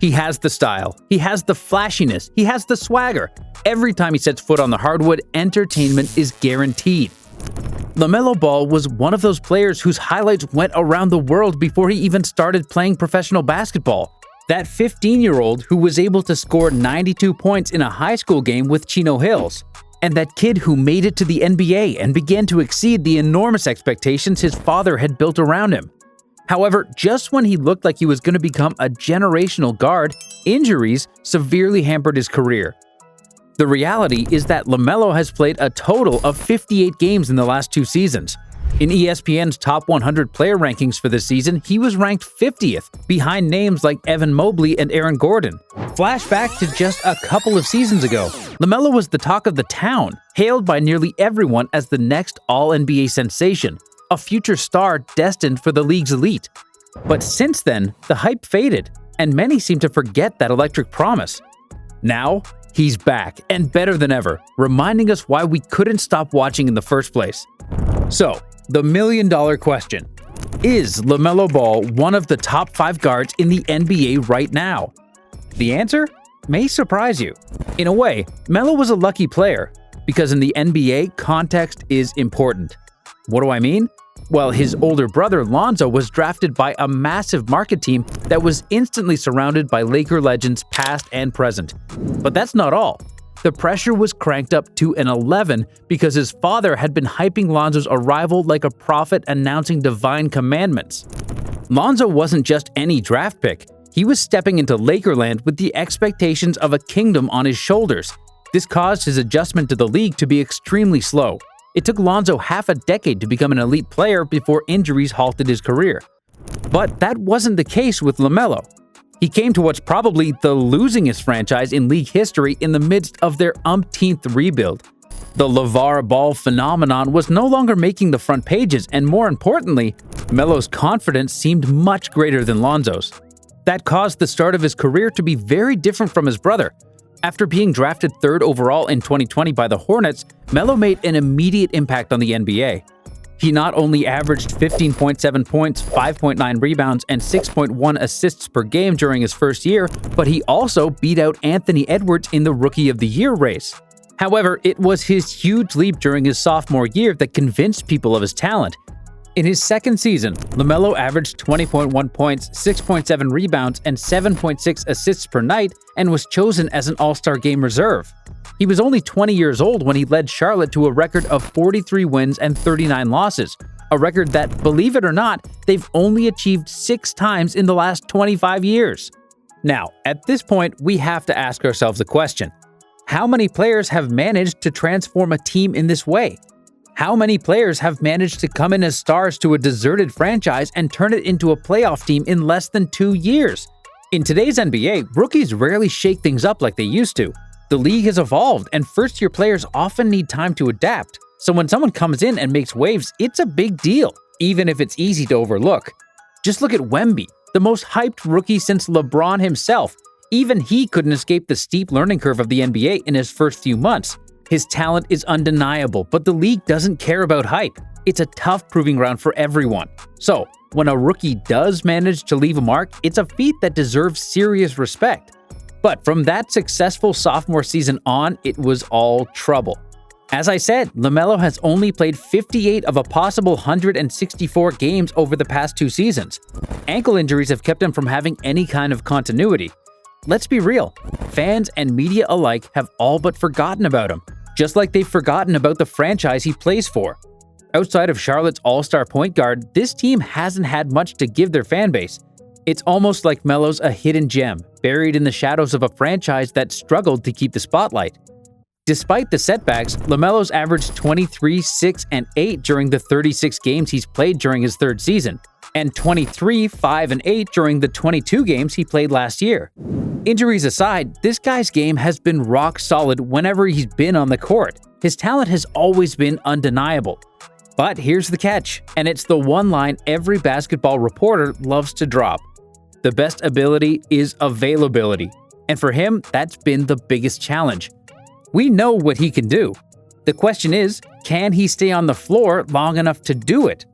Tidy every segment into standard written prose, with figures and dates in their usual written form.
He has the style, he has the flashiness, he has the swagger. Every time he sets foot on the hardwood, entertainment is guaranteed. LaMelo Ball was one of those players whose highlights went around the world before he even started playing professional basketball. That 15-year-old who was able to score 92 points in a high school game with Chino Hills. And that kid who made it to the NBA and began to exceed the enormous expectations his father had built around him. However, just when he looked like he was going to become a generational guard, injuries severely hampered his career. The reality is that LaMelo has played a total of 58 games in the last 2 seasons. In ESPN's top 100 player rankings for this season, he was ranked 50th, behind names like Evan Mobley and Aaron Gordon. Flashback to just a couple of seasons ago, LaMelo was the talk of the town, hailed by nearly everyone as the next All-NBA sensation, a future star destined for the league's elite. But since then, the hype faded, and many seem to forget that electric promise. Now, he's back, and better than ever, reminding us why we couldn't stop watching in the first place. So, the million-dollar question. Is LaMelo Ball one of the top 5 guards in the NBA right now? The answer may surprise you. In a way, Melo was a lucky player, because in the NBA, context is important. What do I mean? Well, his older brother Lonzo was drafted by a massive market team that was instantly surrounded by Laker legends past and present. But that's not all. The pressure was cranked up to an 11 because his father had been hyping Lonzo's arrival like a prophet announcing divine commandments. Lonzo wasn't just any draft pick. He was stepping into Lakerland with the expectations of a kingdom on his shoulders. This caused his adjustment to the league to be extremely slow. It took Lonzo half a decade to become an elite player before injuries halted his career. But that wasn't the case with LaMelo. He came to what's probably the losingest franchise in league history in the midst of their umpteenth rebuild. The LeVar Ball phenomenon was no longer making the front pages, and more importantly, Melo's confidence seemed much greater than Lonzo's. That caused the start of his career to be very different from his brother. After being drafted 3rd overall in 2020 by the Hornets, Melo made an immediate impact on the NBA. He not only averaged 15.7 points, 5.9 rebounds, and 6.1 assists per game during his first year, but he also beat out Anthony Edwards in the Rookie of the Year race. However, it was his huge leap during his sophomore year that convinced people of his talent. In his second season, LaMelo averaged 20.1 points, 6.7 rebounds, and 7.6 assists per night and was chosen as an All-Star Game reserve. He was only 20 years old when he led Charlotte to a record of 43 wins and 39 losses, a record that, believe it or not, they've only achieved 6 times in the last 25 years. Now, at this point, we have to ask ourselves a question. How many players have managed to transform a team in this way? How many players have managed to come in as stars to a deserted franchise and turn it into a playoff team in less than 2 years? In today's NBA, rookies rarely shake things up like they used to. The league has evolved, and first-year players often need time to adapt. So when someone comes in and makes waves, it's a big deal, even if it's easy to overlook. Just look at Wemby, the most hyped rookie since LeBron himself. Even he couldn't escape the steep learning curve of the NBA in his first few months. His talent is undeniable, but the league doesn't care about hype. It's a tough proving ground for everyone. So, when a rookie does manage to leave a mark, it's a feat that deserves serious respect. But from that successful sophomore season on, it was all trouble. As I said, LaMelo has only played 58 of a possible 164 games over the past 2 seasons. Ankle injuries have kept him from having any kind of continuity. Let's be real, fans and media alike have all but forgotten about him, just like they've forgotten about the franchise he plays for. Outside of Charlotte's all-star point guard, this team hasn't had much to give their fanbase. It's almost like Melo's a hidden gem, buried in the shadows of a franchise that struggled to keep the spotlight. Despite the setbacks, LaMelo's averaged 23, 6, and 8 during the 36 games he's played during his 3rd season, and 23, 5, and 8 during the 22 games he played last year. Injuries aside, this guy's game has been rock solid whenever he's been on the court. His talent has always been undeniable. But here's the catch, and it's the one line every basketball reporter loves to drop. The best ability is availability, and for him, that's been the biggest challenge. We know what he can do. The question is, can he stay on the floor long enough to do it?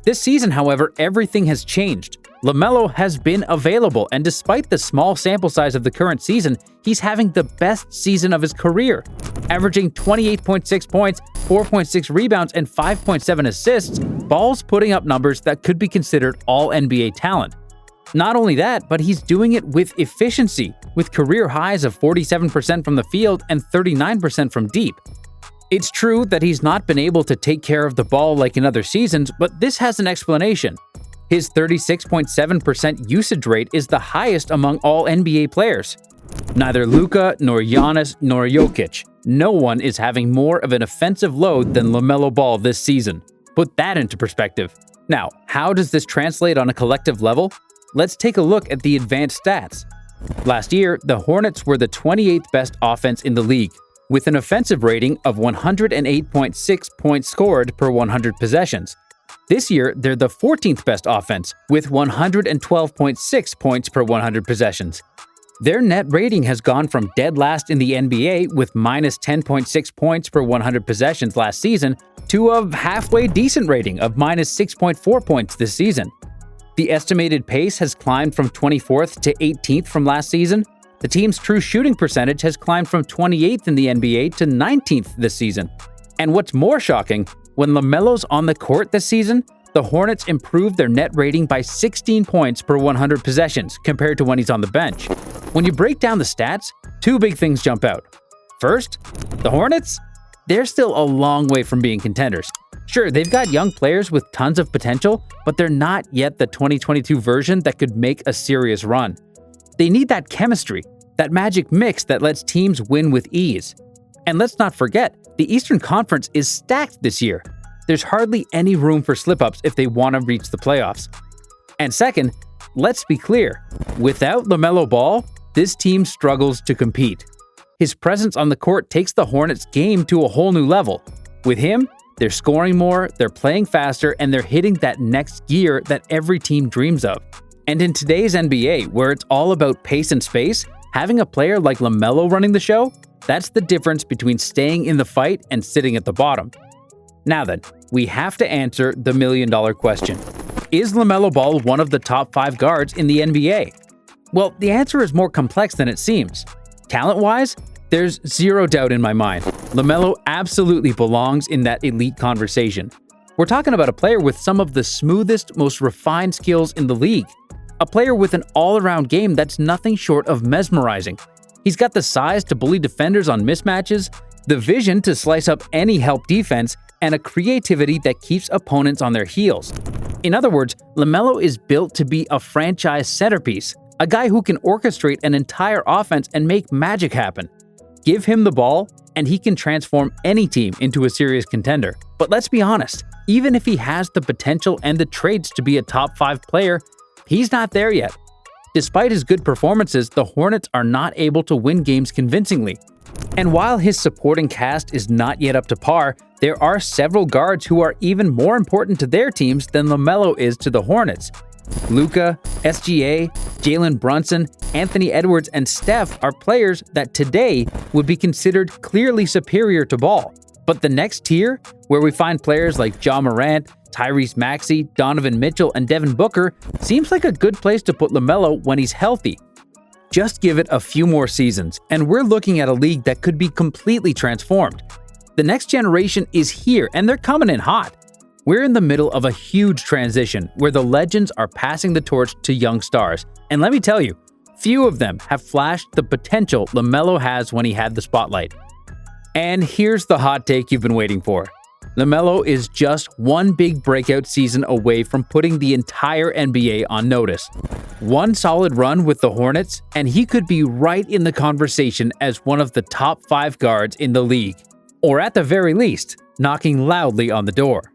This season, however, everything has changed. LaMelo has been available, and despite the small sample size of the current season, he's having the best season of his career. Averaging 28.6 points, 4.6 rebounds, and 5.7 assists, Ball's putting up numbers that could be considered all-NBA talent. Not only that, but he's doing it with efficiency, with career highs of 47% from the field and 39% from deep. It's true that he's not been able to take care of the ball like in other seasons, but this has an explanation. His 36.7% usage rate is the highest among all NBA players. Neither Luka, nor Giannis, nor Jokic. No one is having more of an offensive load than LaMelo Ball this season. Put that into perspective. Now, how does this translate on a collective level? Let's take a look at the advanced stats. Last year, the Hornets were the 28th best offense in the league, with an offensive rating of 108.6 points scored per 100 possessions. This year, they're the 14th best offense, with 112.6 points per 100 possessions. Their net rating has gone from dead last in the NBA with minus 10.6 points per 100 possessions last season to a halfway decent rating of minus 6.4 points this season. The estimated pace has climbed from 24th to 18th from last season. The team's true shooting percentage has climbed from 28th in the NBA to 19th this season. And what's more shocking, when LaMelo's on the court this season, the Hornets improved their net rating by 16 points per 100 possessions compared to when he's on the bench. When you break down the stats, two big things jump out. First, the Hornets? They're still a long way from being contenders. Sure, they've got young players with tons of potential, but they're not yet the 2022 version that could make a serious run. They need that chemistry, that magic mix that lets teams win with ease. And let's not forget, the Eastern Conference is stacked this year. There's hardly any room for slip-ups if they want to reach the playoffs. And second, let's be clear, without LaMelo Ball, this team struggles to compete. His presence on the court takes the Hornets' game to a whole new level. With him, they're scoring more, they're playing faster, and they're hitting that next gear that every team dreams of. And in today's NBA, where it's all about pace and space, having a player like LaMelo running the show, that's the difference between staying in the fight and sitting at the bottom. Now then, we have to answer the million-dollar question. Is LaMelo Ball one of the top 5 guards in the NBA? Well, the answer is more complex than it seems. Talent-wise, there's zero doubt in my mind. LaMelo absolutely belongs in that elite conversation. We're talking about a player with some of the smoothest, most refined skills in the league. A player with an all-around game that's nothing short of mesmerizing. He's got the size to bully defenders on mismatches, the vision to slice up any help defense, and a creativity that keeps opponents on their heels. In other words, LaMelo is built to be a franchise centerpiece, a guy who can orchestrate an entire offense and make magic happen. Give him the ball, and he can transform any team into a serious contender. But let's be honest, even if he has the potential and the traits to be a top 5 player, he's not there yet. Despite his good performances, the Hornets are not able to win games convincingly. And while his supporting cast is not yet up to par, there are several guards who are even more important to their teams than LaMelo is to the Hornets. Luka, SGA, Jalen Brunson, Anthony Edwards, and Steph are players that today would be considered clearly superior to Ball. But the next tier, where we find players like Ja Morant, Tyrese Maxey, Donovan Mitchell, and Devin Booker, seems like a good place to put LaMelo when he's healthy. Just give it a few more seasons, and we're looking at a league that could be completely transformed. The next generation is here, and they're coming in hot. We're in the middle of a huge transition where the legends are passing the torch to young stars. And let me tell you, few of them have flashed the potential LaMelo has when he had the spotlight. And here's the hot take you've been waiting for. LaMelo is just one big breakout season away from putting the entire NBA on notice. One solid run with the Hornets, and he could be right in the conversation as one of the top 5 guards in the league. Or at the very least, knocking loudly on the door.